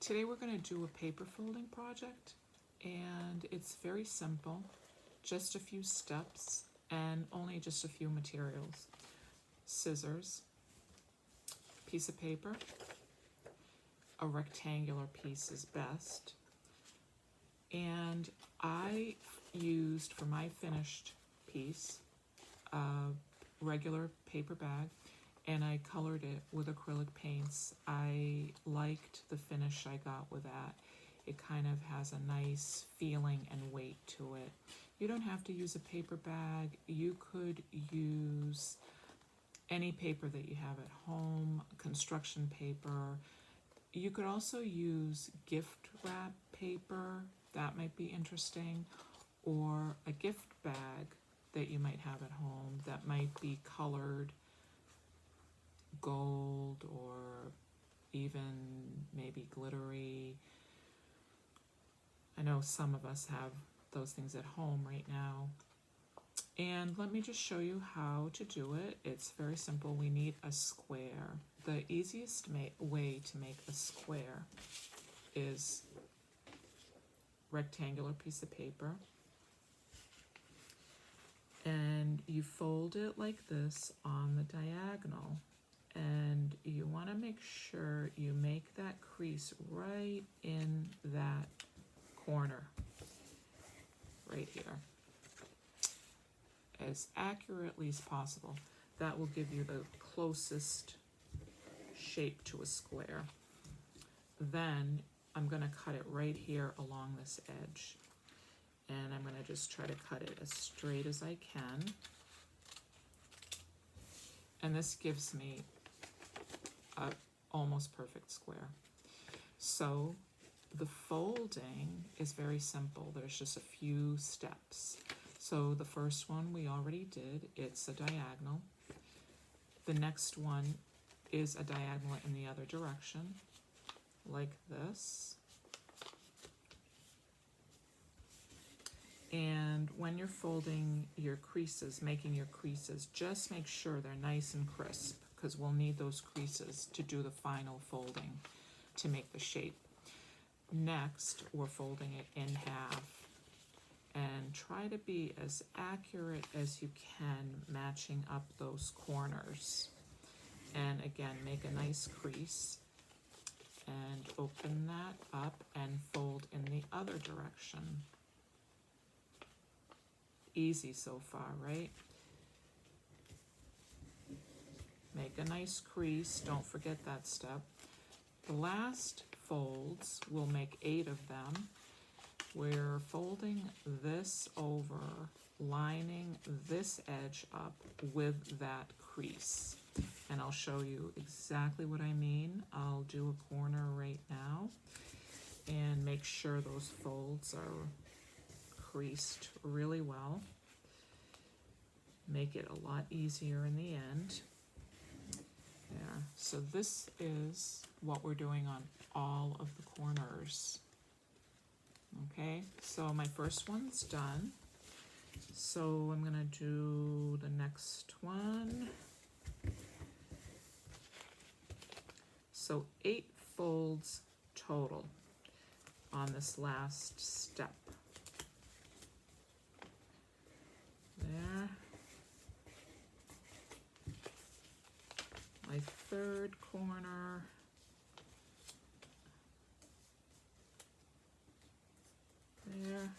Today we're going to do a paper folding project, and it's very simple, just a few steps and only just a few materials. Scissors, piece of paper, a rectangular piece is best, and I used for my finished piece a regular paper bag, and I colored it with acrylic paints. I liked the finish I got with that. It kind of has a nice feeling and weight to it. You don't have to use a paper bag. You could use any paper that you have at home, construction paper. You could also use gift wrap paper. That might be interesting. Or a gift bag that you might have at home that might be colored gold or even maybe glittery. I know some of us have those things at home right now. And let me just show you how to do it. It's very simple. We need a square. The easiest way to make a square is rectangular piece of paper, and you fold it like this on the diagonal, and you want to make sure you make that crease right in that corner right here as accurately as possible. That will give you the closest shape to a square. Then I'm going to cut it right here along this edge, and I'm going to just try to cut it as straight as I can, and this gives me a almost perfect square. So the folding is very simple. There's just a few steps. So the first one we already did, it's a diagonal. The next one is a diagonal in the other direction, like this. And when you're folding your creases, making your creases, just make sure they're nice and crisp, because we'll need those creases to do the final folding to make the shape. Next, we're folding it in half, and try to be as accurate as you can, matching up those corners. And again, make a nice crease and open that up and fold in the other direction. Easy so far, right? Make a nice crease, don't forget that step. The last folds, we'll make 8 of them. We're folding this over, lining this edge up with that crease. And I'll show you exactly what I mean. I'll do a corner right now and make sure those folds are creased really well. Make it a lot easier in the end. There. So this is what we're doing on all of the corners. Okay, so my first one's done. So I'm gonna do the next one. So 8 folds total on this last step. There. My third corner. There.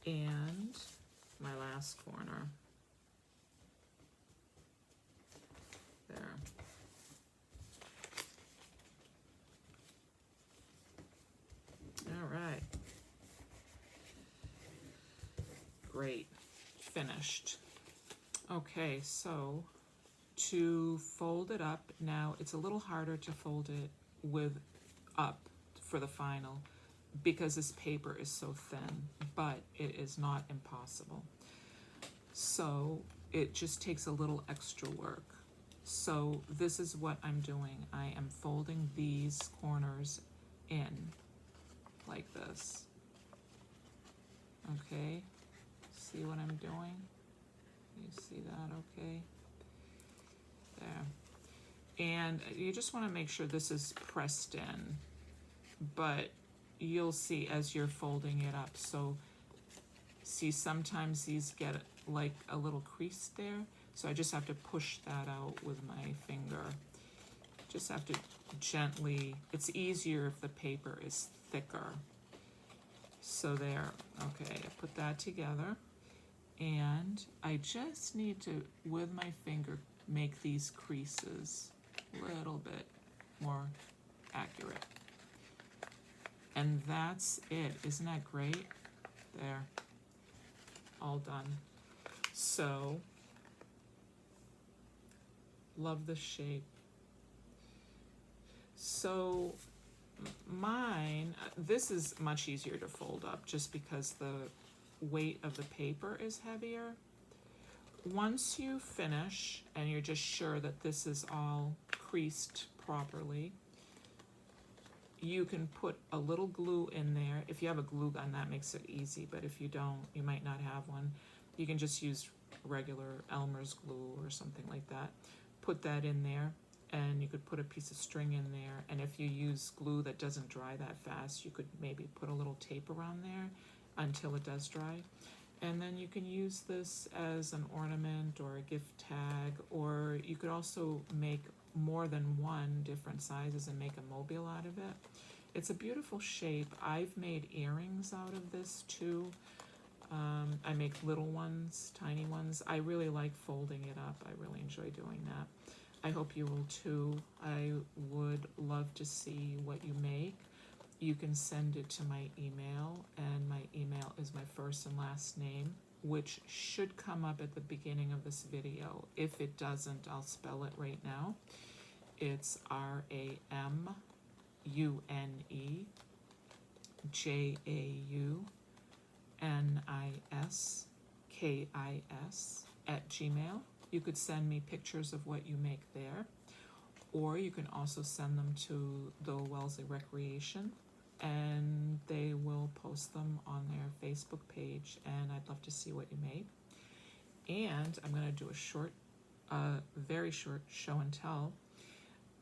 And my last corner. There. All right. Great. Finished. Okay, so to fold it up, now it's a little harder to fold it with up for the final because this paper is so thin, but it is not impossible. So it just takes a little extra work. So this is what I'm doing. I am folding these corners in like this. Okay, see what I'm doing? You see that okay? And you just want to make sure this is pressed in, but you'll see as you're folding it up. So see, sometimes these get like a little crease there, so I just have to push that out with my finger. Just have to gently, it's easier if the paper is thicker. So there, okay, I put that together, and I just need to, with my finger, make these creases a little bit more accurate. And that's it. Isn't that great? There, all done. So, love the shape. So mine, this is much easier to fold up just because the weight of the paper is heavier. Once you finish and you're just sure that this is all creased properly, you can put a little glue in there. If you have a glue gun, that makes it easy, but if you don't, you might not have one. You can just use regular Elmer's glue or something like that. Put that in there, and you could put a piece of string in there, and if you use glue that doesn't dry that fast, you could maybe put a little tape around there until it does dry. And then you can use this as an ornament or a gift tag, or you could also make more than one different sizes and make a mobile out of it. It's a beautiful shape. I've made earrings out of this too. I make little ones, tiny ones. I really like folding it up. I really enjoy doing that. I hope you will too. I would love to see what you make. You can send it to my email, and my email is my first and last name, which should come up at the beginning of this video. If it doesn't, I'll spell it right now. It's RamuneJauniskis @gmail. You could send me pictures of what you make there, or you can also send them to the Wellesley Recreation, and they will post them on their Facebook page, and I'd love to see what you make. And I'm going to do a short, very short show and tell.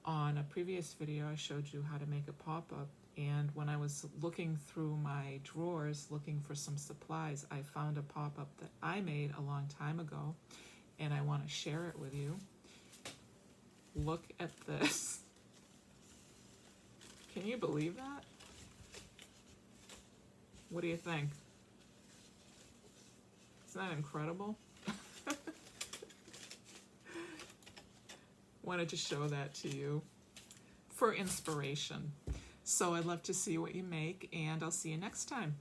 On a previous video, I showed you how to make a pop-up, and when I was looking through my drawers looking for some supplies, I found a pop-up that I made a long time ago, and I want to share it with you. Look at this. Can you believe that? What do you think? Isn't that incredible? Wanted to show that to you for inspiration. So I'd love to see what you make, and I'll see you next time.